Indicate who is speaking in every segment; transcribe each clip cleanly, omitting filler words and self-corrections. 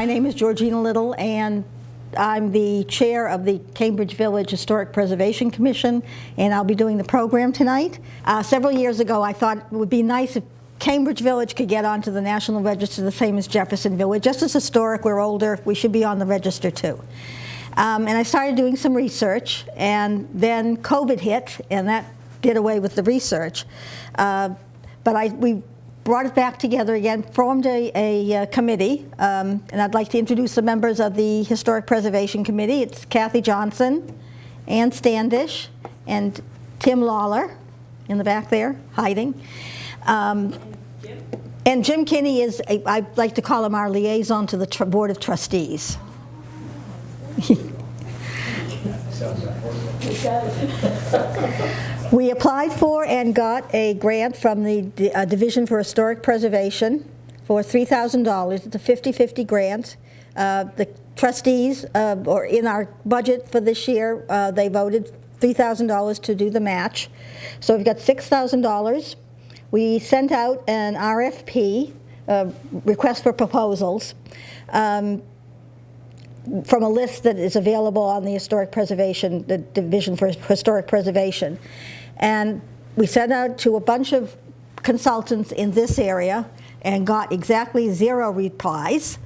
Speaker 1: name is Georgina Little, and I'm the chair of the Cambridge Village Historic Preservation Commission, and I'll be doing the program tonight. Several years ago, I thought it would be nice if Cambridge Village could get onto the National Register the same as Jeffersonville. We're just as historic, we're older, we should be on the register too. And I started doing some research, and then COVID hit, and that did away with the research. We brought it back together again, formed a committee, and I'd like to introduce the members of the Historic Preservation Committee. It's Kathy Johnson, Ann Standish, and Tim Lawler in the back there, hiding. And Jim Kinney is, I like to call him our liaison to the Board of Trustees. We applied for and got a grant from the Division for Historic Preservation for $3,000. It's a 50-50 grant. The trustees, or in our budget for this year, they voted $3,000 to do the match. So we've got $6,000. We sent out an RFP, request for proposals, from a list that is available on the Historic Preservation, the Division for Historic Preservation. And we sent out to a bunch of consultants in this area and got exactly 0 replies.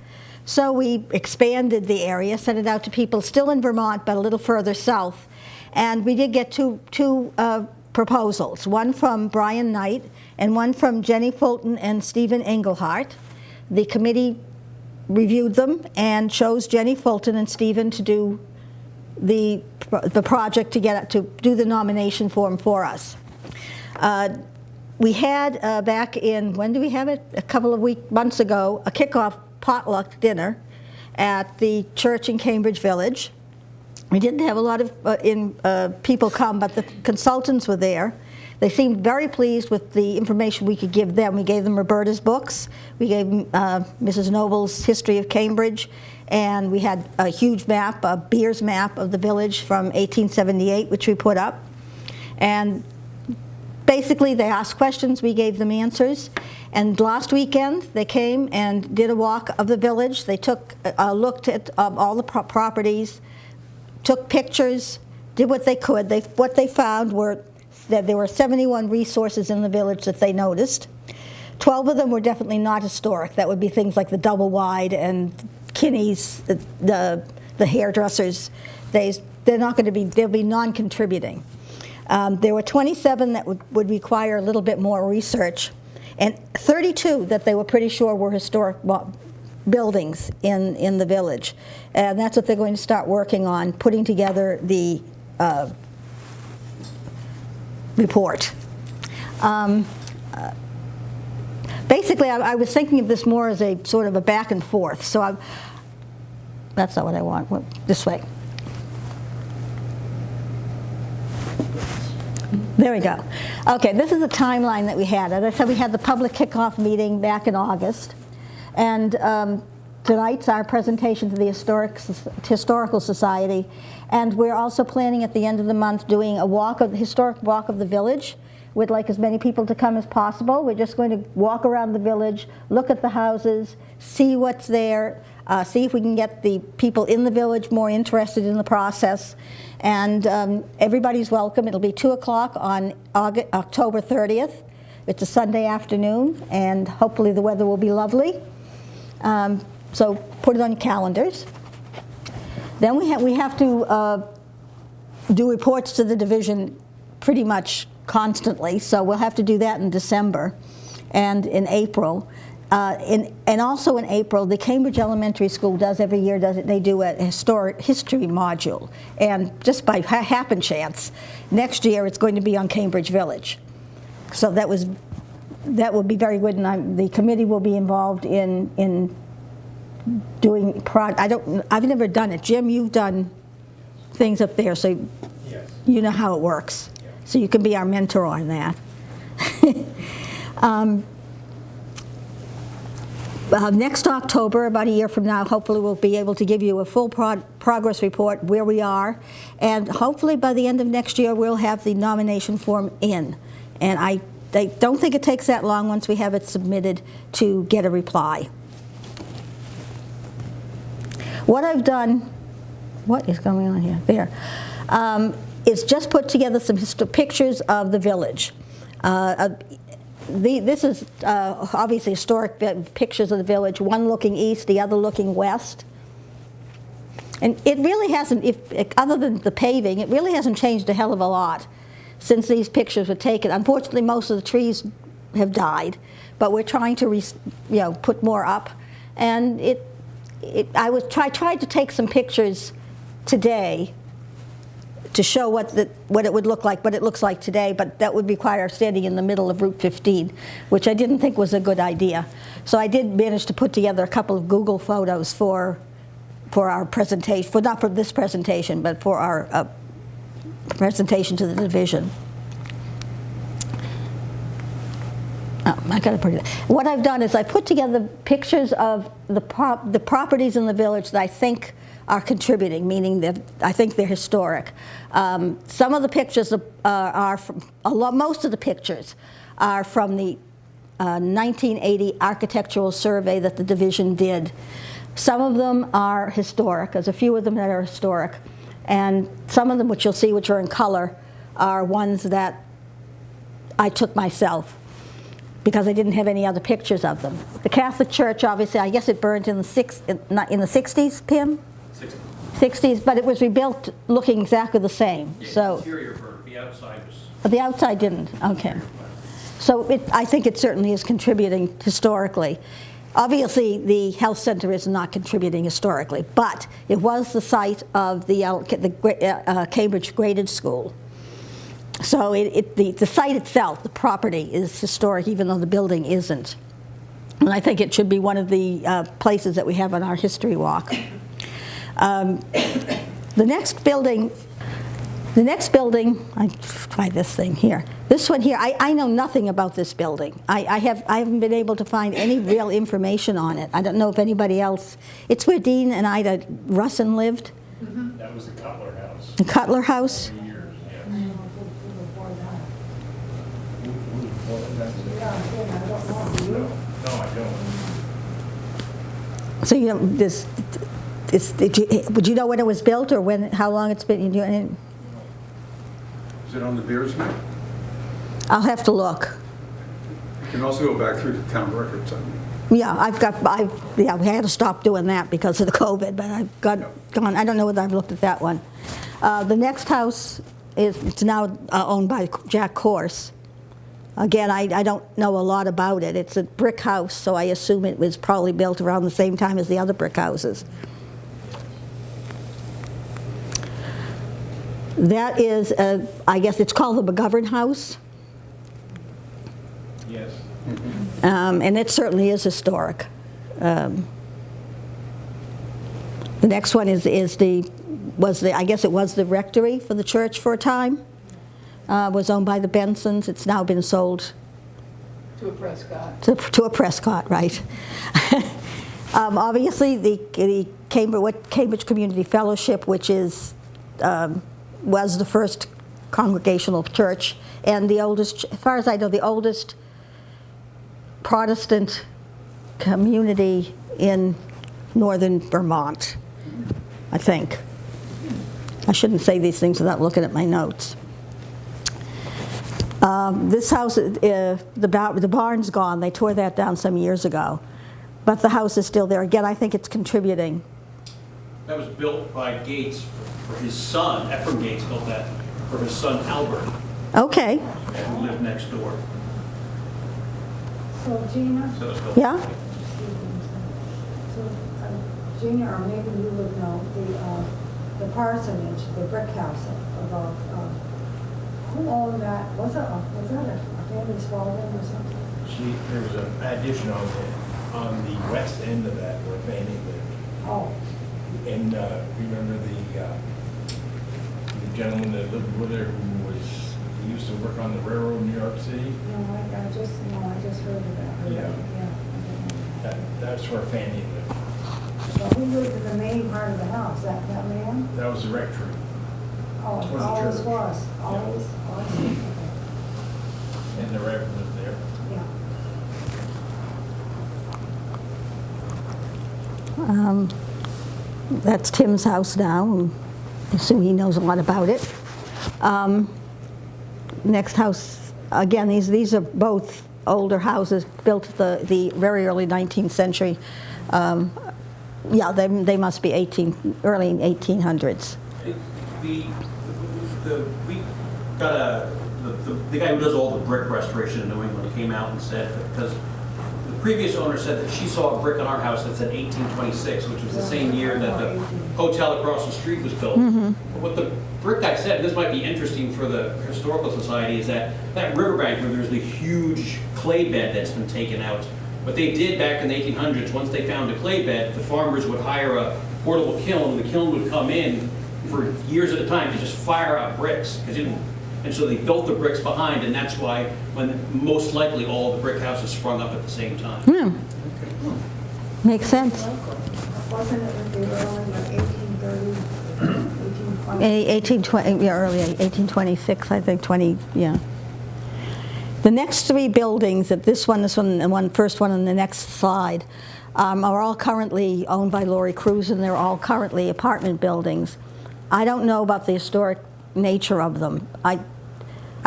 Speaker 1: So we expanded the area, sent it out to people still in Vermont, but a little further south. And we did get two proposals, one from Brian Knight and one from Jenny Fulton and Stephen Engelhardt. The committee reviewed them and chose Jenny Fulton and Stephen to do the project to do the nomination form for us. We had back in, when did we have it? A couple of months ago, a kickoff potluck dinner at the church in Cambridge Village. We didn't have a lot of people come, but the consultants were there. They seemed very pleased with the information we could give them. We gave them Roberta's books. We gave them Mrs. Noble's History of Cambridge. And we had a huge map, a Beers map of the village from 1878, which we put up. And basically, they asked questions. We gave them answers. And last weekend, they came and did a walk of the village. They looked at all the properties, took pictures, did what they could. What they found were that there were 71 resources in the village that they noticed. 12 of them were definitely not historic. That would be things like the double wide and Kinney's, the hairdressers. They're not going to be, they'll be non-contributing. There were 27 that would require a little bit more research, and 32 that they were pretty sure were historic buildings in the village. And that's what they're going to start working on, putting together the report. Basically, I was thinking of this more as a sort of a back and forth. So that's not what I want. This way. There we go. Okay, this is the timeline that we had. As I said, we had the public kickoff meeting back in August. And tonight's our presentation to the Historical Society. And we're also planning at the end of the month doing a historic walk of the village. We'd like as many people to come as possible. We're just going to walk around the village, look at the houses, see what's there, see if we can get the people in the village more interested in the process. And everybody's welcome. It'll be 2 o'clock on October 30th. It's a Sunday afternoon, and hopefully the weather will be lovely. So put it on your calendars. Then we have to do reports to the division pretty much constantly, so we'll have to do that in December and in April. And also in April, the Cambridge Elementary School does every year, they do a history module. And just by happen chance, next year it's going to be on Cambridge Village. So that would be very good, and the committee will be involved in doing I've never done it. Jim, you've done things up there, so yes. You know how it works. Yeah. So you can be our mentor on that. Next October, about a year from now, hopefully we'll be able to give you a full progress report where we are, and hopefully by the end of next year we'll have the nomination form in. And I don't think it takes that long once we have it submitted to get a reply. What I've done, what is going on here? There. Is just put together some pictures of the village. This is obviously historic pictures of the village, one looking east, the other looking west. And it really hasn't, other than the paving, it really hasn't changed a hell of a lot since these pictures were taken. Unfortunately, most of the trees have died, but we're trying to put more up. And I tried to take some pictures today to show what it would look like, what it looks like today, but that would require standing in the middle of Route 15, which I didn't think was a good idea. So I did manage to put together a couple of Google photos for our presentation, not for this presentation, but for our presentation to the division. Oh, I got to put it. What I've done is I put together pictures of the properties in the village that I think are contributing, meaning that I think they're historic. Some of the pictures are from, most of the pictures are from the 1980 architectural survey that the division did. Some of them are historic. There's a few of them that are historic. And some of them, which you'll see, which are in color, are ones that I took myself because I didn't have any other pictures of them. The Catholic Church, obviously, I guess it burned in the 60s, Pim? 60s, but it was rebuilt looking exactly the same.
Speaker 2: Yeah,
Speaker 1: so
Speaker 2: the interior burned, the outside was...
Speaker 1: But the outside didn't, okay. So I think it certainly is contributing historically. Obviously, the health center is not contributing historically, but it was the site of the Cambridge Graded School. So the site itself, the property, is historic, even though the building isn't. And I think it should be one of the places that we have on our history walk. The next building, I try this thing here. This one here, I know nothing about this building. I haven't been able to find any real information on it. I don't know if anybody else. It's where Dean and Ida Russin lived.
Speaker 3: Mm-hmm. That was the Cutler House.
Speaker 1: The Cutler House.
Speaker 3: For years, yes. No, I don't.
Speaker 1: So you know would you know when it was built or how long it's been?
Speaker 4: Is it on the Beers map?
Speaker 1: I'll have to look.
Speaker 4: You can also go back through the town records.
Speaker 1: Yeah, we had to stop doing that because of the COVID, but I've gone. I don't know whether I've looked at that one. The next house it's now owned by Jack Corse. Again, I don't know a lot about it. It's a brick house, so I assume it was probably built around the same time as the other brick houses. That is, I guess it's called the McGovern House.
Speaker 3: Yes.
Speaker 1: And it certainly is historic. The next one I guess it was the rectory for the church for a time. Was owned by the Bensons. It's now been sold
Speaker 5: to a Prescott.
Speaker 1: To a Prescott, right. Obviously, the Cambridge Community Fellowship, which is was the first congregational church and the oldest, as far as I know, the oldest Protestant community in northern Vermont, I think. I shouldn't say these things without looking at my notes. This house, the barn's gone. They tore that down some years ago. But the house is still there. Again, I think it's contributing.
Speaker 2: That was built by Gates for his son. Ephraim Gates built that for his son Albert,
Speaker 1: Okay.
Speaker 2: who lived next door.
Speaker 5: So Gina,
Speaker 2: So it was built.
Speaker 1: Yeah?
Speaker 5: so, Gina, or maybe you would know, the parsonage, the brick house above, who owned that? Was that a family Spalding or something?
Speaker 3: There was an addition on the west end of that where Fanny lived.
Speaker 5: Oh,
Speaker 3: And remember the gentleman that lived with her he used to work on the railroad in New York City?
Speaker 5: I just heard of that.
Speaker 3: Yeah.
Speaker 5: Yeah.
Speaker 3: That's where Fanny lived.
Speaker 5: So who lived in the main part of the house? That man?
Speaker 3: That was the rectory.
Speaker 5: Oh,
Speaker 3: Was the
Speaker 5: always
Speaker 3: church.
Speaker 5: was, always, okay.
Speaker 3: And the reverend lived there.
Speaker 5: Yeah.
Speaker 1: That's Tim's house now, and I assume he knows a lot about it. Next house, again, these are both older houses built the very early 19th century. Yeah, they must be early 1800s.
Speaker 2: We got the guy who does all the brick restoration in New England came out and said that because the previous owner said that she saw a brick on our house that said 1826, which was the same year that the hotel across the street was built. But what the brick guy said, and this might be interesting for the Historical Society, is that riverbank where there's the huge clay bed that's been taken out, what they did back in the 1800s, once they found a clay bed, the farmers would hire a portable kiln, and the kiln would come in for years at a time to just fire out bricks. And so they built the bricks behind, and that's why when most likely all the brick houses sprung up at the same time.
Speaker 1: Makes sense.
Speaker 5: Wasn't it that they were only like 1830, 1820?
Speaker 1: 1820, yeah, early 1826, I think, 20, yeah. The next three buildings, that this one, and first one on the next slide, are all currently owned by Laurie Cruz, and they're all currently apartment buildings. I don't know about the historic nature of them. I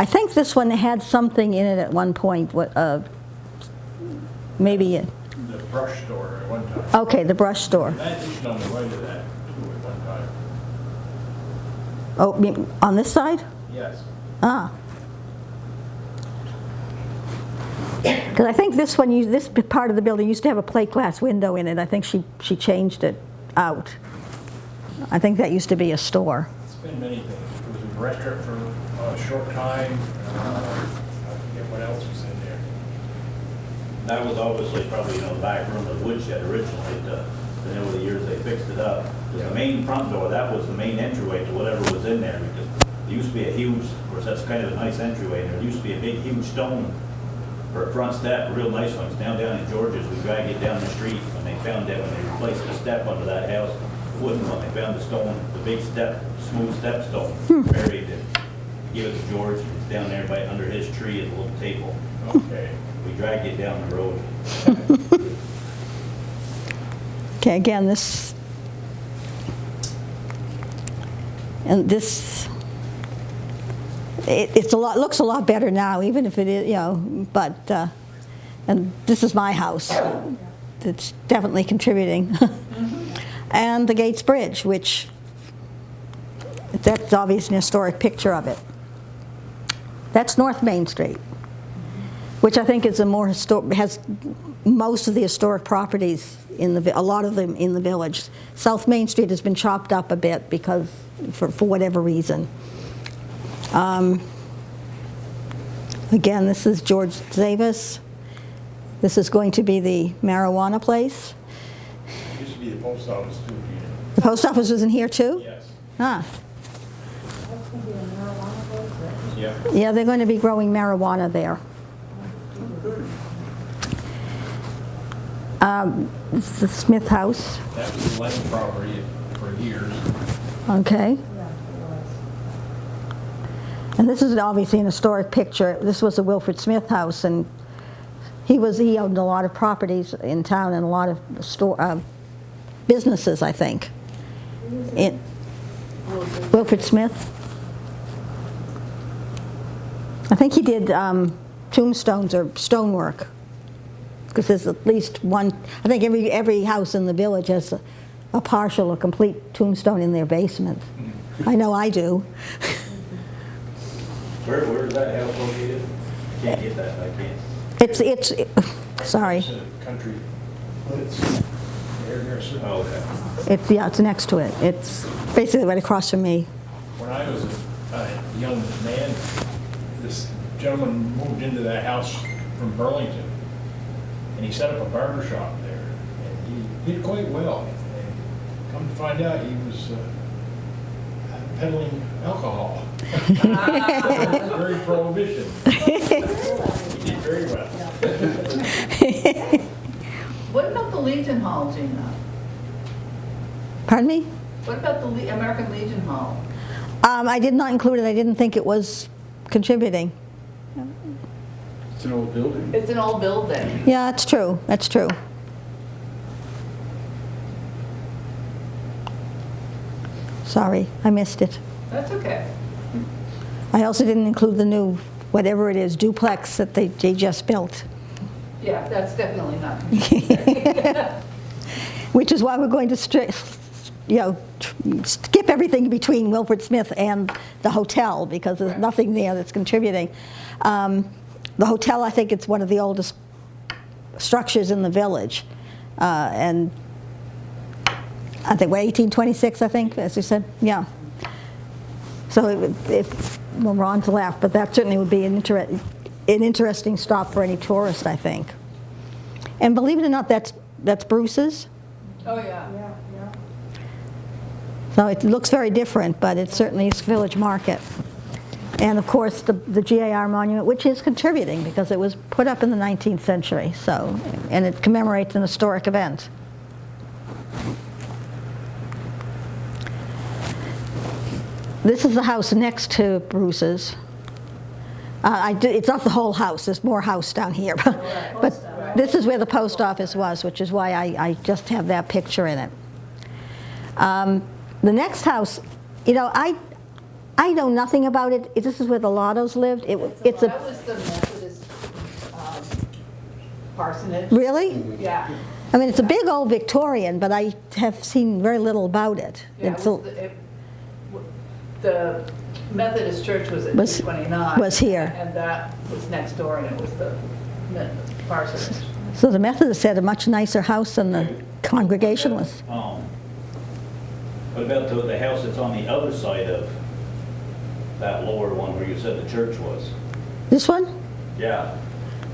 Speaker 1: think this one had something in it at one point. Maybe it.
Speaker 3: The brush store at one time.
Speaker 1: Okay, the brush store.
Speaker 3: That addition on the right of that, too, at one time.
Speaker 1: Oh, on this side?
Speaker 3: Yes.
Speaker 1: Ah. Because I think this one, this part of the building used to have a plate glass window in it. I think she changed it out. I think that used to be a store.
Speaker 3: It's been many things. It was a restaurant for a short time. I forget what else was in there.
Speaker 6: That was obviously probably, the back room of the woodshed originally, then over the years they fixed it up. The main front door, that was the main entryway to whatever was in there, because there used to be a huge, of course that's kind of a nice entryway, and there used to be a big huge stone for a front step, a real nice one. It's down in George's. We dragged it down the street when they found it, when they replaced the step under that house, the wooden one. They found the stone, the big step, smooth step stone, buried it. Give it to George. It's down there under his tree at the little table.
Speaker 3: Okay.
Speaker 6: We dragged it down the road.
Speaker 1: Okay, again, this, and this, looks a lot better now, even if it is, but, and this is my house. It's definitely contributing. And the Gates Bridge, which, that's obviously an historic picture of it. That's North Main Street, which I think is has most of the historic properties a lot of them in the village. South Main Street has been chopped up a bit because, for whatever reason. Again, this is George Zavis. This is going to be the marijuana place.
Speaker 3: It used to be the post office too, Gina.
Speaker 1: The post office was in here too?
Speaker 3: Yes.
Speaker 1: Ah.
Speaker 5: That's going to be a marijuana place, right?
Speaker 3: Yeah.
Speaker 1: Yeah, they're going to be growing marijuana there. This is the Smith House.
Speaker 3: That was the land property for years.
Speaker 1: Okay.
Speaker 5: Yeah, it was.
Speaker 1: And this is obviously an historic picture. This was the Wilfred Smith House, and he owned a lot of properties in town and a lot of businesses, I think. Wilfred Smith. I think he did tombstones or stonework, because there's at least one. I think every house in the village has a partial or complete tombstone in their basement. I know I do.
Speaker 6: Where is that house located? I can't get that, I can't.
Speaker 1: Sorry.
Speaker 3: It's a country. It's there, sir.
Speaker 6: Oh, okay.
Speaker 1: It's next to it. It's basically right across from me.
Speaker 3: When I was a young man, this gentleman moved into that house from Burlington, and he set up a barber shop there, and he did quite well. And come to find out, he was peddling alcohol. Very prohibition. He did very well.
Speaker 7: What about the Legion Hall, Gina?
Speaker 1: Pardon me?
Speaker 7: What about the American Legion Hall?
Speaker 1: I did not include it. I didn't think it was contributing.
Speaker 4: It's an old building.
Speaker 7: It's an old building.
Speaker 1: Yeah, that's true. That's true. Sorry, I missed it.
Speaker 7: That's okay.
Speaker 1: I also didn't include the new, whatever it is, duplex that they just built,
Speaker 7: Yeah, that's definitely not.
Speaker 1: which is why we're going to skip everything between Wilfred Smith and the hotel, because there's nothing there that's contributing. The hotel, I think it's one of the oldest structures in the village. And I think, 1826, I think, as you said, yeah. So well, Ron's laughed, but that certainly would be an interesting stop for any tourist, I think. And believe it or not, that's Bruce's.
Speaker 7: Oh, yeah.
Speaker 5: Yeah, yeah.
Speaker 1: So it looks very different, but it certainly is Village Market. And of course, the GAR monument, which is contributing because it was put up in the 19th century, so, and it commemorates an historic event. This is the house next to Bruce's. It's not the whole house, there's more house down here. But this is where the post office was, which is why I just have that picture in it. The next house, you know, I know nothing about it. This is where the Lottos lived.
Speaker 7: That was the Methodist parsonage.
Speaker 1: Really?
Speaker 7: Yeah.
Speaker 1: I mean, it's a big old Victorian, but I have seen very little about it.
Speaker 7: Yeah, the Methodist church was at
Speaker 1: Was-
Speaker 7: 229.
Speaker 1: was here.
Speaker 7: And that was next door, and it was the parsonage.
Speaker 1: So the Methodists had a much nicer house than the Congregationalists.
Speaker 6: What about the house that's on the other side of that lower one where you said the church was?
Speaker 1: This one?
Speaker 6: Yeah.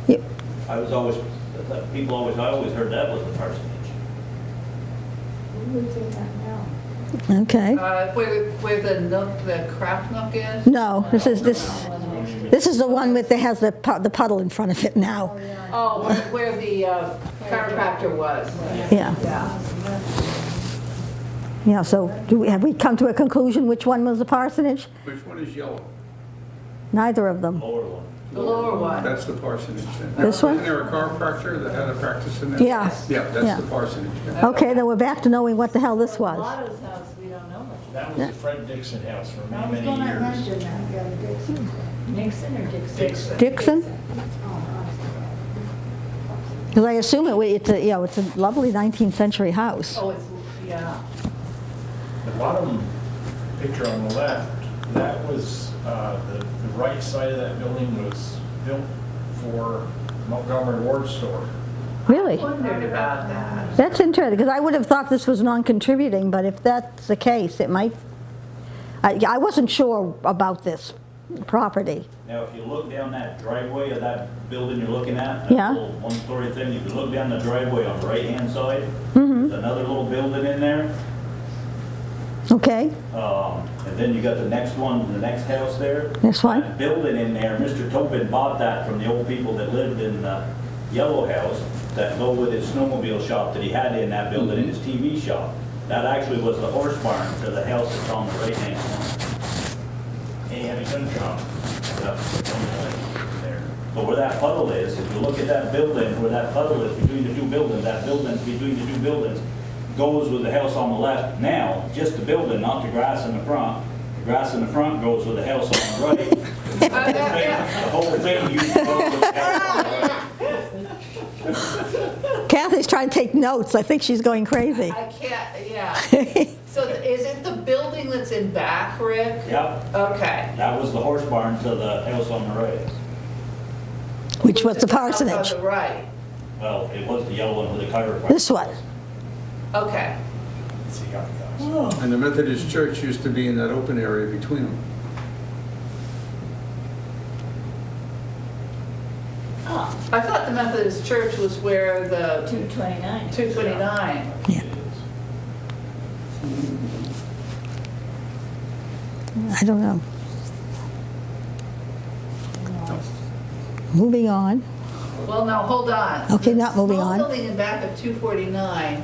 Speaker 1: Yep.
Speaker 6: I always heard that was the parsonage.
Speaker 5: Who lives in that now?
Speaker 1: Okay.
Speaker 7: Where the craft nook is?
Speaker 1: No, this is the one with that has the puddle in front of it now.
Speaker 7: Oh, where the chiropractor was.
Speaker 1: Yeah.
Speaker 7: Yeah.
Speaker 1: Yeah. So have we come to a conclusion which one was the parsonage?
Speaker 4: Which one is yellow?
Speaker 1: Neither of them.
Speaker 6: Lower one.
Speaker 7: The lower one.
Speaker 4: That's the parsonage.
Speaker 1: This one?
Speaker 4: Isn't there a chiropractor that had a practice in there?
Speaker 1: Yeah.
Speaker 4: Yeah,
Speaker 1: Yeah.
Speaker 4: that's the parsonage. Yeah.
Speaker 1: Okay, then we're back to knowing what the hell this was.
Speaker 7: Lotto's house, we don't know much.
Speaker 3: That was the Fred Dixon house for
Speaker 5: I was
Speaker 3: many,
Speaker 5: gonna
Speaker 3: many years.
Speaker 5: mention that, yeah, Dixon.
Speaker 7: Nixon or Dixon?
Speaker 1: Dixon?
Speaker 5: Oh,
Speaker 1: Because I assume it's a lovely 19th century house.
Speaker 7: Oh, it's, yeah.
Speaker 3: The bottom picture on the left, that was, the right side of that building was built for Montgomery Ward store.
Speaker 1: Really?
Speaker 7: Wondered about that.
Speaker 1: That's interesting, because I would have thought this was non-contributing, but if that's the case, it might. I wasn't sure about this property.
Speaker 6: Now, if you look down that driveway of that building you're looking at,
Speaker 1: Yeah.
Speaker 6: that little one-story thing, you can look down the driveway on the right-hand side.
Speaker 1: Mm-hmm.
Speaker 6: There's another little building in there.
Speaker 1: Okay,
Speaker 6: And then you got the next one, the next house there.
Speaker 1: This one?
Speaker 6: That building in there, Mr. Tobin bought that from the old people that lived in the yellow house that go with his snowmobile shop that he had in that building in his TV shop. That actually was the horse barn to the house that's on the right-hand corner.
Speaker 3: And he had a gun shop.
Speaker 6: There. But where that puddle is, if you look at that building, where that puddle is between the two buildings, that building between the two buildings goes with the house on the left. Now, just the building, not the grass in the front. The grass in the front goes with the house on the right. The whole thing used to go with the house on the right.
Speaker 1: Kathy's trying to take notes. I think she's going crazy.
Speaker 7: I can't, yeah. So is it the building that's in back, Rick?
Speaker 6: Yep,
Speaker 7: Okay.
Speaker 6: that was the horse barn to the house on the right.
Speaker 1: Which was the
Speaker 7: is house
Speaker 1: parsonage.
Speaker 7: On the right.
Speaker 6: Well, it was the yellow one with the chiropractor.
Speaker 1: This one.
Speaker 7: Okay.
Speaker 3: Let's see how it goes.
Speaker 4: And the Methodist church used to be in that open area between them.
Speaker 7: I thought the Methodist church was where the
Speaker 8: 229.
Speaker 7: 229.
Speaker 1: Yeah. I don't know. Moving on.
Speaker 7: Well, now, hold on.
Speaker 1: Okay, not moving on.
Speaker 7: The small building in back of 249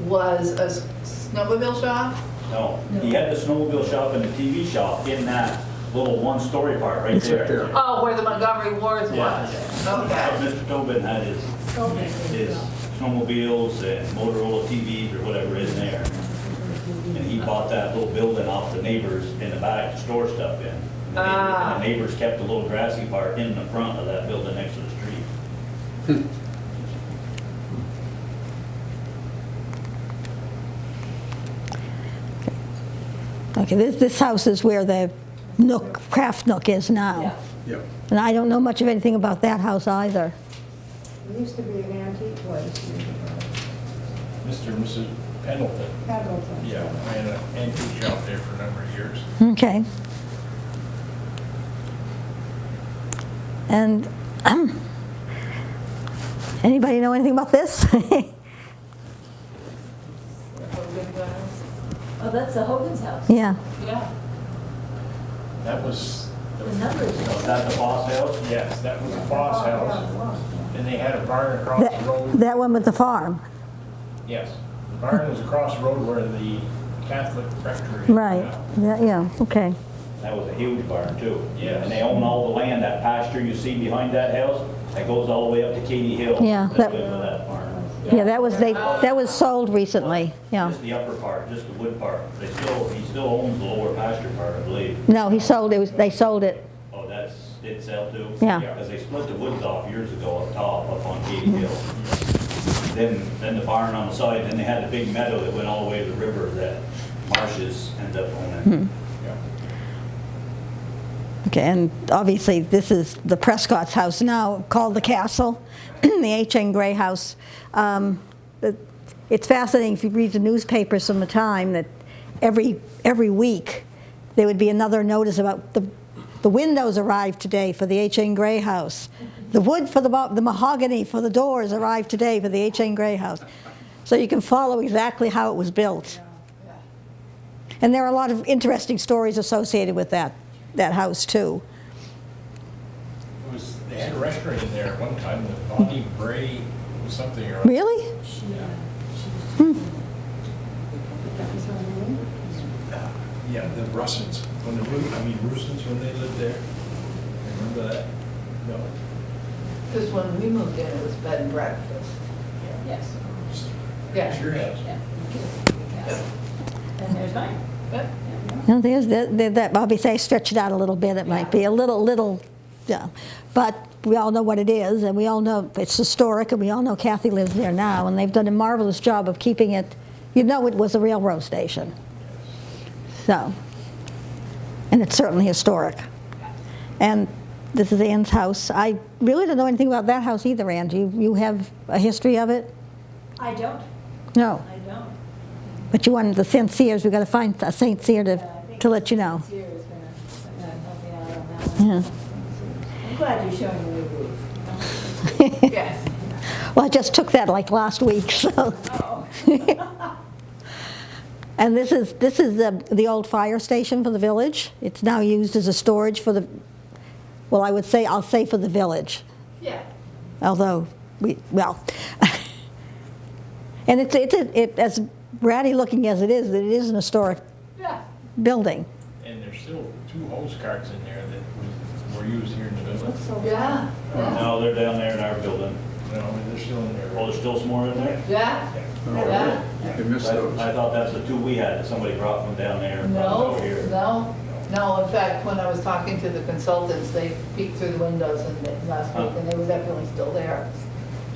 Speaker 7: was a snowmobile shop?
Speaker 6: No, he had the snowmobile shop and the TV shop in that little one-story part right
Speaker 4: It's right
Speaker 6: there.
Speaker 4: there.
Speaker 7: Oh, where the Montgomery Wards
Speaker 6: Yeah.
Speaker 7: was? Okay.
Speaker 6: Mr. Tobin had his snowmobiles and Motorola TVs or whatever in there. And he he bought that little building off the neighbors in the back to store stuff in. And
Speaker 7: Ah.
Speaker 6: the neighbors kept a little grassy part in the front of that building next to the street.
Speaker 1: Okay, this house is where the Nook, Craft Nook is now.
Speaker 4: Yeah.
Speaker 1: And I don't know much of anything about that house either.
Speaker 5: It used to be an antique place.
Speaker 3: Mr. and Mrs. Pendleton.
Speaker 5: Pendleton.
Speaker 3: Yeah, I had an antique shop there for a number of years.
Speaker 1: Okay. And anybody know anything about this?
Speaker 8: Oh, that's the Hogan's house.
Speaker 1: Yeah.
Speaker 7: Yeah.
Speaker 3: That was,
Speaker 8: The numbers.
Speaker 6: Was that the Foss house?
Speaker 3: yes, that was the Foss
Speaker 5: Yeah, it
Speaker 3: house.
Speaker 5: was.
Speaker 3: And they had a barn across
Speaker 1: That,
Speaker 3: the road.
Speaker 1: that one with the farm.
Speaker 3: Yes, the barn was across the road where the Catholic rectory is
Speaker 1: Right.
Speaker 3: now.
Speaker 1: Yeah, okay.
Speaker 6: That was a huge barn too.
Speaker 3: Yes.
Speaker 6: And they own all the land, that pasture you see behind that house, that goes all the way up to Katy Hill.
Speaker 1: Yeah,
Speaker 6: That
Speaker 1: that-
Speaker 6: lives with that barn.
Speaker 1: Yeah, that was sold recently, yeah.
Speaker 6: Just the upper part, just the wood part. He still owns the lower pasture part, I believe.
Speaker 1: No, they sold it.
Speaker 6: Oh, did sell too?
Speaker 1: Yeah.
Speaker 6: Because they split the woods off years ago up top, up on Katy Hill. Then the barn on the side, then they had the big meadow that went all the way to the river that Marshes ended up owning.
Speaker 3: Yeah.
Speaker 1: Okay, and obviously, this is the Prescott's house now, called the Castle, the H.N. Gray House. It's fascinating if you read the newspapers from the time that every week there would be another notice about the windows arrived today for the H.N. Gray House. The wood for the mahogany for the doors arrived today for the H.N. Gray House. So you can follow exactly how it was built. And there are a lot of interesting stories associated with that house too.
Speaker 3: They had a restaurant in there at one time, the Bonnie Bray or something or other.
Speaker 1: Really?
Speaker 5: That was her name?
Speaker 3: Yeah, the Russins, Rusins when they lived there. Remember that? No.
Speaker 7: Because when we moved in, it was bed and breakfast.
Speaker 8: Yes.
Speaker 7: Yeah.
Speaker 3: Sure has.
Speaker 8: Yeah. And there's mine.
Speaker 7: But,
Speaker 1: No, there's that. Obviously, I stretch it out a little bit. It might be a little, yeah. But we all know what it is, and we all know it's historic, and we all know Kathy lives there now, and they've done a marvelous job of keeping it. You know, it was a railroad station. So, and it's certainly historic. And this is Ann's house. I really don't know anything about that house either, Ann. Do you have a history of it?
Speaker 8: I don't.
Speaker 1: No.
Speaker 8: I don't.
Speaker 1: But you wanted the St. Cyr's. We've got to find a St. Cyr to let you know.
Speaker 8: Here is gonna help me out on that one.
Speaker 1: Yeah.
Speaker 8: I'm glad you're showing the new roof.
Speaker 7: yes.
Speaker 1: Well, I just took that like last week, so.
Speaker 8: Oh.
Speaker 1: And this is the old fire station for the village. It's now used as a storage for the, well, I'll say for the village.
Speaker 7: Yeah.
Speaker 1: Although, and it's as ratty looking as it is an historic
Speaker 7: Yeah.
Speaker 1: building.
Speaker 3: And there's still 2 hose carts in there that were used here in the village.
Speaker 5: So
Speaker 7: Yeah. Yeah.
Speaker 6: No, they're down there in our building.
Speaker 3: No, they're still in there.
Speaker 6: Oh, there's still some more in there?
Speaker 7: Yeah.
Speaker 4: Oh,
Speaker 7: Yeah.
Speaker 4: I missed those.
Speaker 6: I thought that's the 2 we had, that somebody brought from down there and brought
Speaker 7: No,
Speaker 6: over here.
Speaker 7: no. In fact, when I was talking to the consultants, they peeked through the windows last week, and they were definitely still there.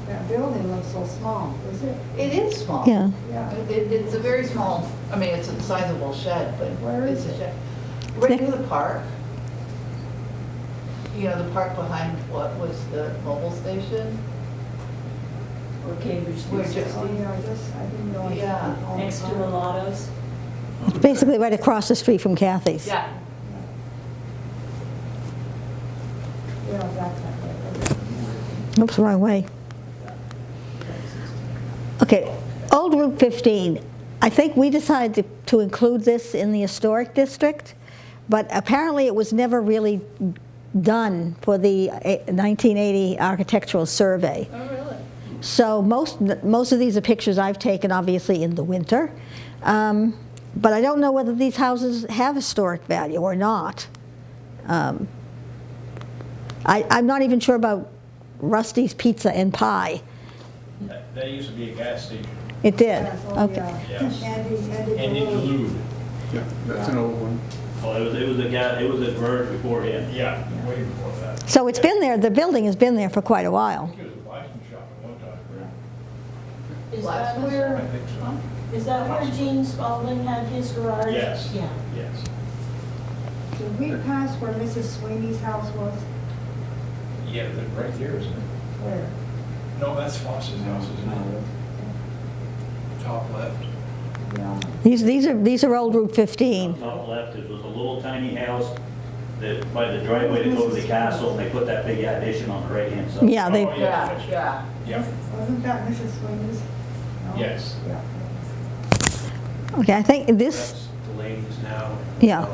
Speaker 5: that building looks so small, is it?
Speaker 7: It is small.
Speaker 1: Yeah.
Speaker 5: Yeah.
Speaker 7: It's a very small, I mean, it's a sizable shed, but
Speaker 5: Where
Speaker 7: it's
Speaker 5: is
Speaker 7: a
Speaker 5: it?
Speaker 7: shed. Right near the park. You know, the park behind what was the mobile station?
Speaker 8: Or Cambridge
Speaker 7: We're
Speaker 8: 360.
Speaker 7: just-
Speaker 5: Oh, yeah, I didn't know.
Speaker 7: Yeah.
Speaker 8: Next to Mulatto's.
Speaker 1: It's basically right across the street from Kathy's.
Speaker 7: Yeah.
Speaker 5: Yeah, that's it.
Speaker 1: Oops, wrong way. Okay, Old Route 15. I think we decided to include this in the historic district, but apparently it was never really done for the 1980 architectural survey.
Speaker 7: Oh, really?
Speaker 1: So most of these are pictures I've taken, obviously, in the winter. But I don't know whether these houses have historic value or not. I'm not even sure about Rusty's Pizza and Pie.
Speaker 3: That used to be a gas station.
Speaker 1: It did?
Speaker 5: Yes, oh,
Speaker 1: Okay.
Speaker 5: yeah.
Speaker 3: Yes.
Speaker 5: Andy
Speaker 3: Andy
Speaker 5: Delude.
Speaker 3: Delude.
Speaker 4: Yeah, that's an old one.
Speaker 6: Well, it was a guy, it was a garage before him.
Speaker 3: Yeah, way before that.
Speaker 1: So it's been there, the building has been there for quite a
Speaker 3: I
Speaker 1: while.
Speaker 3: think it was a bison shop at one time.
Speaker 8: Is that
Speaker 7: Blacksmith?
Speaker 3: I
Speaker 8: where,
Speaker 3: think so.
Speaker 8: is that where Gene Spalding had his garage?
Speaker 3: Yes.
Speaker 8: Yeah.
Speaker 3: Yes.
Speaker 5: Did we pass where Mrs. Sweeney's house was?
Speaker 3: Yeah, they're right there, isn't it?
Speaker 5: Where?
Speaker 3: No, that's Foss's house, isn't it? Top left.
Speaker 5: Yeah.
Speaker 1: These are old Route 15.
Speaker 6: Top left, it was a little tiny house that, by the driveway to go to the castle, and they put that big addition on the right-hand side.
Speaker 1: Yeah, they,
Speaker 3: Oh,
Speaker 7: Yeah, yeah.
Speaker 3: Yep,
Speaker 5: Wasn't that Mrs. Sweeney's? No?
Speaker 3: yes.
Speaker 5: Yeah.
Speaker 1: okay, I think this,
Speaker 2: That's Delaney's now.
Speaker 1: Yeah.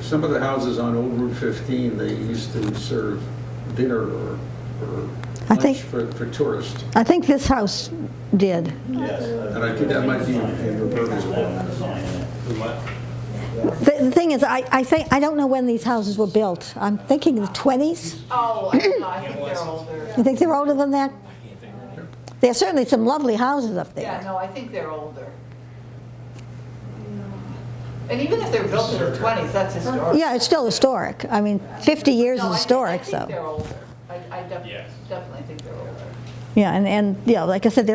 Speaker 4: Some of the houses on Old Route 15, they used to serve dinner or
Speaker 1: I think-
Speaker 4: lunch for tourists.
Speaker 1: I think this house did.
Speaker 6: Yes.
Speaker 4: And I think that might be in Roberta's as well.
Speaker 6: Sign in it.
Speaker 1: The thing is, I don't know when these houses were built. I'm thinking the 20s?
Speaker 7: Oh, I think they're older.
Speaker 1: You think they're older than that? There's certainly some lovely houses up
Speaker 7: Yeah,
Speaker 1: there.
Speaker 7: no, I think they're older. And even if they're built in the 20s, that's historic.
Speaker 1: Yeah, it's still historic. I mean, 50 years
Speaker 7: No,
Speaker 1: is
Speaker 7: I
Speaker 1: historic,
Speaker 7: think they're
Speaker 1: so.
Speaker 7: older. I
Speaker 3: Yes.
Speaker 7: definitely think they're older.
Speaker 1: Yeah, and, yeah, like I said,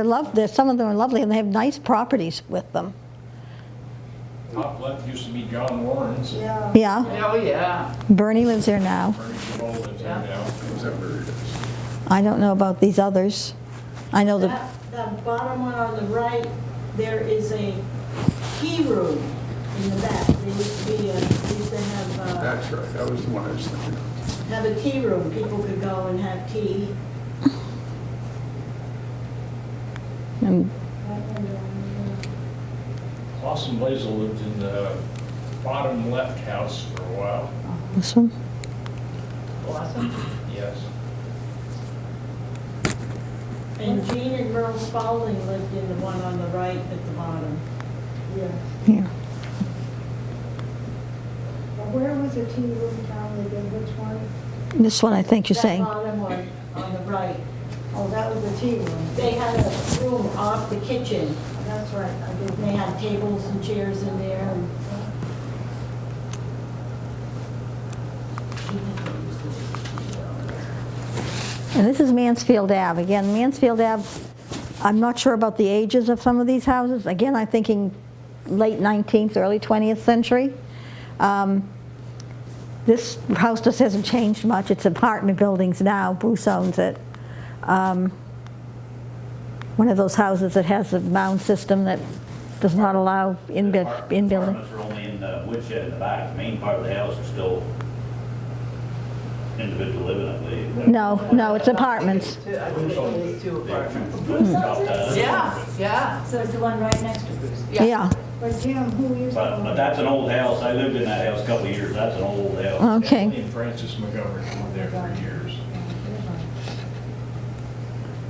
Speaker 1: some of them are lovely, and they have nice properties with them.
Speaker 3: Top left used to be John Warren's.
Speaker 5: Yeah.
Speaker 1: Yeah,
Speaker 7: Oh, yeah.
Speaker 1: Bernie lives there now.
Speaker 3: Bernie Chabot lives there now.
Speaker 4: Is that where it is?
Speaker 1: I don't know about these others. I know that,
Speaker 8: That bottom one on the right, there is a tea room in the back. There used to be have,
Speaker 4: That's right, that was the one I was thinking of.
Speaker 8: have a tea room. People could go and have tea.
Speaker 1: and
Speaker 3: Lawson Blazel lived in the bottom left house for a while.
Speaker 1: this one,
Speaker 7: Blossom?
Speaker 3: Yes.
Speaker 8: And Gene and Merle Spalding lived in the one on the right at the bottom.
Speaker 5: Yeah.
Speaker 1: here.
Speaker 5: But where was the tea room down there, which one?
Speaker 1: This one, I think you're saying.
Speaker 8: That bottom one on the right.
Speaker 5: Oh, that was the tea room.
Speaker 8: They had a room off the kitchen.
Speaker 5: That's right, I did.
Speaker 8: They had tables and chairs in there and.
Speaker 1: And this is Mansfield Ave. Again, Mansfield Ave, I'm not sure about the ages of some of these houses. Again, I'm thinking late 19th, early 20th century. This house just hasn't changed much. It's apartment buildings now. Bruce owns it. One of those houses that has a mound system that does not allow in-building.
Speaker 6: Apartments are only in the woodshed in the back. The main part of the house is still individual living, I believe.
Speaker 1: No, it's apartments.
Speaker 7: I think it's two apartments.
Speaker 6: Chopped that up.
Speaker 7: Yeah, yeah.
Speaker 8: So it's the one right next to Bruce.
Speaker 1: Yeah,
Speaker 5: But Jim, who used to own
Speaker 6: But
Speaker 5: it?
Speaker 6: that's an old house. I lived in that house a couple of years. That's an old house.
Speaker 1: okay.
Speaker 3: Emily and Francis McGovern were there for years,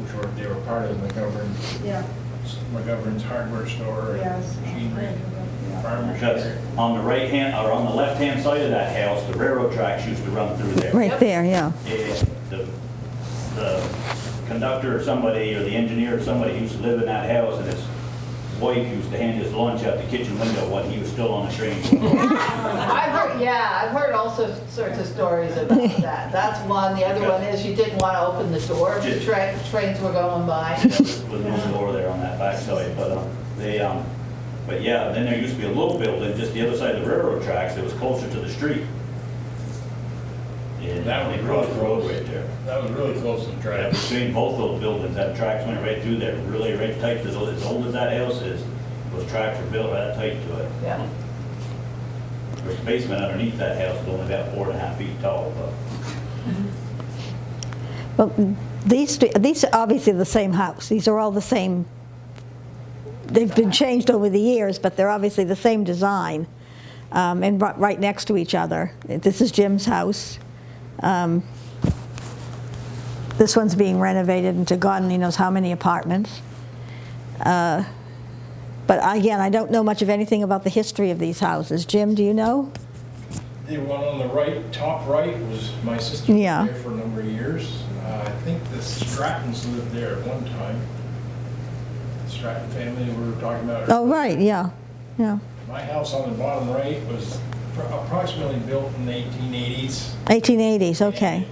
Speaker 3: which were, they were part of McGovern's hardware store
Speaker 5: Yes.
Speaker 3: and machinery,
Speaker 5: Yeah.
Speaker 3: farm
Speaker 6: Because
Speaker 3: machinery.
Speaker 6: on the right hand, or on the left hand side of that house, the railroad tracks used to run through there.
Speaker 1: Right there, yeah.
Speaker 6: And the conductor or somebody, or the engineer or somebody used to live in that house, and his wife used to hand his lunch out the kitchen window while he was still on the train.
Speaker 7: I've heard all sorts of stories about that. That's one. The other one is you didn't want to open the door. The trains were going by.
Speaker 6: With no door there on that backside, but yeah, then there used to be a little building just the other side of the railroad tracks that was closer to the street. And
Speaker 3: That was
Speaker 6: they crossed the road
Speaker 3: close.
Speaker 6: right there.
Speaker 3: That was really close to the
Speaker 6: Right
Speaker 3: track.
Speaker 6: between both those buildings, that tracks went right through there, really right tight to as old as that house is, those tracks were built right tight to it.
Speaker 7: Yeah.
Speaker 6: There's a basement underneath that house, is only about 4.5 feet tall, but
Speaker 1: Well, these are obviously the same house. These are all the same. They've been changed over the years, but they're obviously the same design, and right next to each other. This is Jim's house. This one's being renovated into God only knows how many apartments. But again, I don't know much of anything about the history of these houses. Jim, do you know?
Speaker 3: The one on the right, top right, was my sister lived
Speaker 1: Yeah.
Speaker 3: there for a number of years. I think the Strattons lived there at one time. Stratton family we were talking about.
Speaker 1: Oh, right, yeah, yeah.
Speaker 3: My house on the bottom right was approximately built in the 1880s.
Speaker 1: 1880s, okay.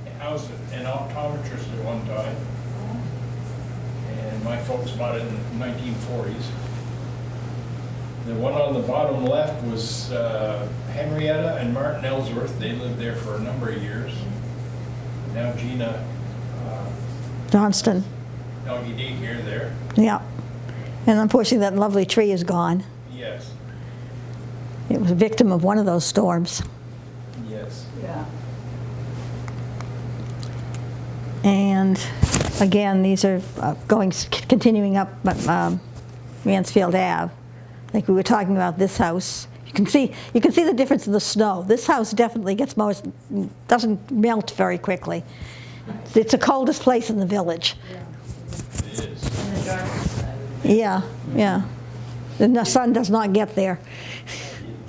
Speaker 3: And I was an optometrist at one time. And my folks bought it in the 1940s. The one on the bottom left was Henrietta and Martin Ellsworth. They lived there for a number of years. Now Gina
Speaker 1: Johnston,
Speaker 3: Doggy Daycare there.
Speaker 1: yeah. And unfortunately, that lovely tree is gone.
Speaker 3: Yes,
Speaker 1: It was a victim of one of those storms.
Speaker 3: yes.
Speaker 7: Yeah.
Speaker 1: And again, these are continuing up Mansfield Ave. Like we were talking about this house. You can see the difference in the snow. This house definitely doesn't melt very quickly. It's the coldest place in the village.
Speaker 3: It is.
Speaker 7: In the darkness.
Speaker 1: Yeah, yeah. And the sun does not get there.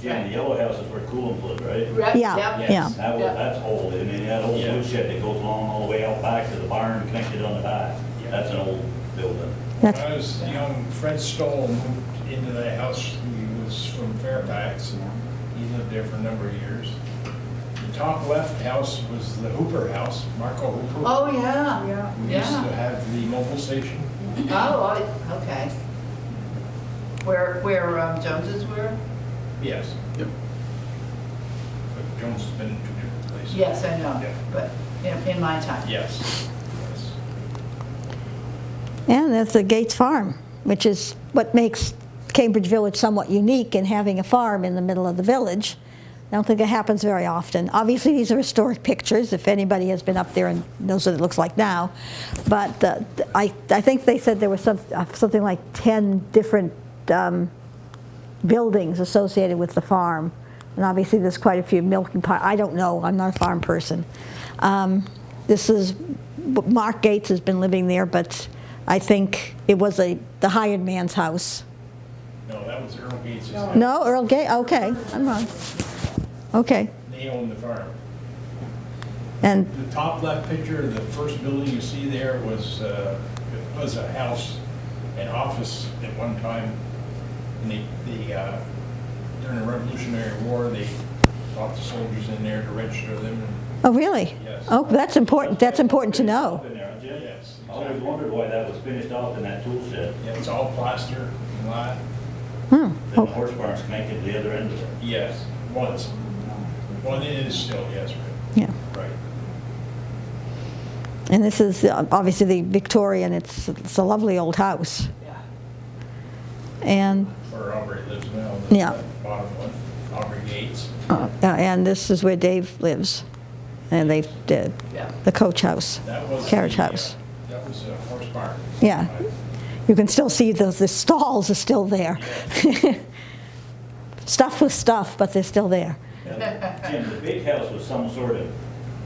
Speaker 6: Jim, the yellow house is where Coolums lived, right?
Speaker 7: Right,
Speaker 1: Yeah,
Speaker 7: yep.
Speaker 1: yeah.
Speaker 6: That's old, I mean, that old
Speaker 3: Yeah.
Speaker 6: woodshed that goes along all the way out back to the barn connected on the back.
Speaker 3: Yeah.
Speaker 6: That's an old building.
Speaker 3: When
Speaker 1: That's,
Speaker 3: I was young, Fred Stoll moved into that house. He was from Fairfax. He lived there for a number of years. The top left house was the Hooper house, Marco Hooper.
Speaker 7: Oh, yeah.
Speaker 5: Yeah.
Speaker 3: We used to
Speaker 7: Yeah.
Speaker 3: have the mobile station.
Speaker 7: Okay. Where Joneses were?
Speaker 3: Yes,
Speaker 4: Yep.
Speaker 3: but Jones has been in two different places.
Speaker 7: Yes, I know,
Speaker 3: Yeah.
Speaker 7: but in my time.
Speaker 3: Yes, yes.
Speaker 1: and that's the Gates Farm, which is what makes Cambridge Village somewhat unique in having a farm in the middle of the village. I don't think it happens very often. Obviously, these are historic pictures, if anybody has been up there and knows what it looks like now. But I think they said there was something like 10 different buildings associated with the farm. And obviously, there's quite a few milking pies. I don't know. I'm not a farm person. This is, Mark Gates has been living there, but I think it was the hired man's house.
Speaker 3: No, that was Earl Gates'
Speaker 5: No.
Speaker 3: house.
Speaker 1: No, Earl Gates, okay, I'm wrong. Okay,
Speaker 3: They owned the farm.
Speaker 1: and,
Speaker 3: The top left picture, the first building you see there was a house, an office at one time. And during the Revolutionary War, they brought the soldiers in there to register them. And
Speaker 1: oh, really?
Speaker 3: Yes.
Speaker 1: Oh, that's important to know.
Speaker 6: Up in there, aren't you?
Speaker 3: yes,
Speaker 6: I always wondered why that was finished off in that tool shed.
Speaker 3: yeah, it's all plaster and lot.
Speaker 1: Hmm.
Speaker 6: Then the horse barn's connected to the other end of it.
Speaker 3: Yes, was. Well, it is still, yes,
Speaker 1: Yeah,
Speaker 3: right.
Speaker 1: and this is obviously the Victorian, it's a lovely old house.
Speaker 7: Yeah.
Speaker 1: And,
Speaker 3: Where Aubrey lives now. the
Speaker 1: Yeah.
Speaker 3: Bottom one, Aubrey Gates.
Speaker 1: and this is where Dave lives. And they did
Speaker 7: Yeah.
Speaker 1: the coach house,
Speaker 3: That was
Speaker 1: carriage
Speaker 3: the,
Speaker 1: house.
Speaker 3: That was a horse barn.
Speaker 1: Yeah. You can still see the stalls are still there. Stuff was stuff, but they're still there.
Speaker 6: Jim, the big house was some sort of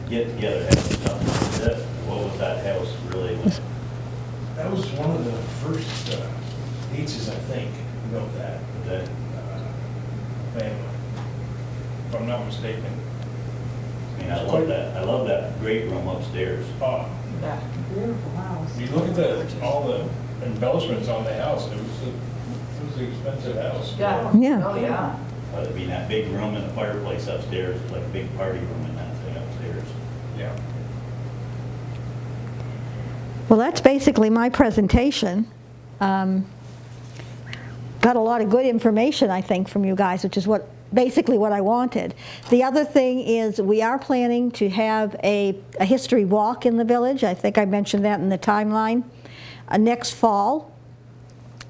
Speaker 6: get-together house or something. What was that house really?
Speaker 3: That was one of the first Gateses, I think, built that
Speaker 6: That,
Speaker 3: family, if I'm not mistaken.
Speaker 6: I mean, I love that great room upstairs.
Speaker 3: Oh,
Speaker 7: Yeah.
Speaker 5: Beautiful house.
Speaker 3: you look at all the embellishments on the house, it was an expensive house.
Speaker 7: Yeah.
Speaker 1: Yeah.
Speaker 7: Oh, yeah.
Speaker 6: I mean, that big room and the fireplace upstairs, like a big party room in that thing upstairs.
Speaker 3: Yeah.
Speaker 1: Well, that's basically my presentation. Got a lot of good information, I think, from you guys, which is basically what I wanted. The other thing is we are planning to have a history walk in the village. I think I mentioned that in the timeline. Next fall.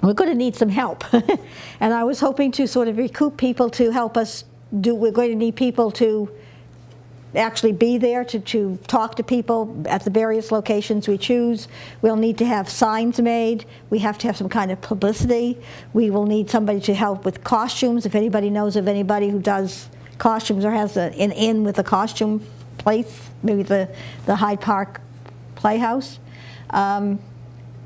Speaker 1: We're going to need some help. And I was hoping to sort of recoup people to help us we're going to need people to actually be there to talk to people at the various locations we choose. We'll need to have signs made. We have to have some kind of publicity. We will need somebody to help with costumes. If anybody knows of anybody who does costumes or has an inn with a costume place, maybe the Hyde Park Playhouse.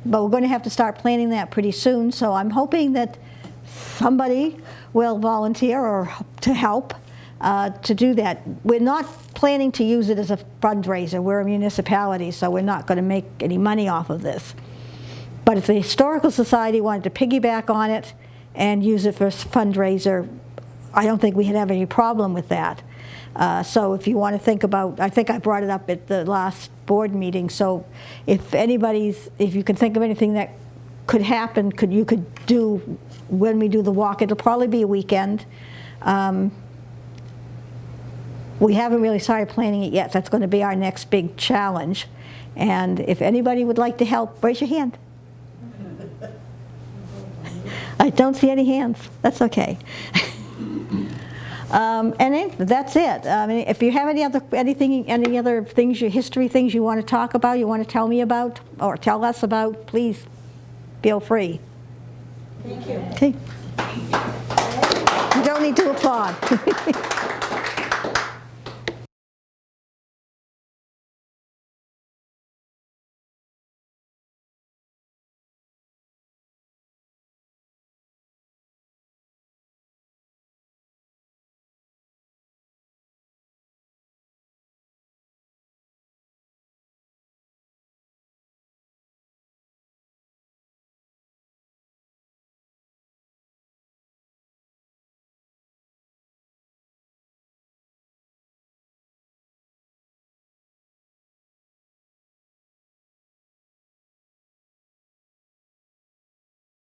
Speaker 1: But we're going to have to start planning that pretty soon. So I'm hoping that somebody will volunteer or to help to do that. We're not planning to use it as a fundraiser. We're a municipality, so we're not going to make any money off of this. But if the Historical Society wanted to piggyback on it and use it for a fundraiser, I don't think we'd have any problem with that. So if you want to think about, I think I brought it up at the last board meeting, so if you can think of anything that could happen, you could do when we do the walk, it'll probably be a weekend. We haven't really started planning it yet. That's going to be our next big challenge. And if anybody would like to help, raise your hand. I don't see any hands. That's okay. That's it. I mean, if you have any other things, your history things you want to talk about, you want to tell me about, or tell us about, please feel free.
Speaker 8: Thank you.
Speaker 1: Okay. You don't need to applaud.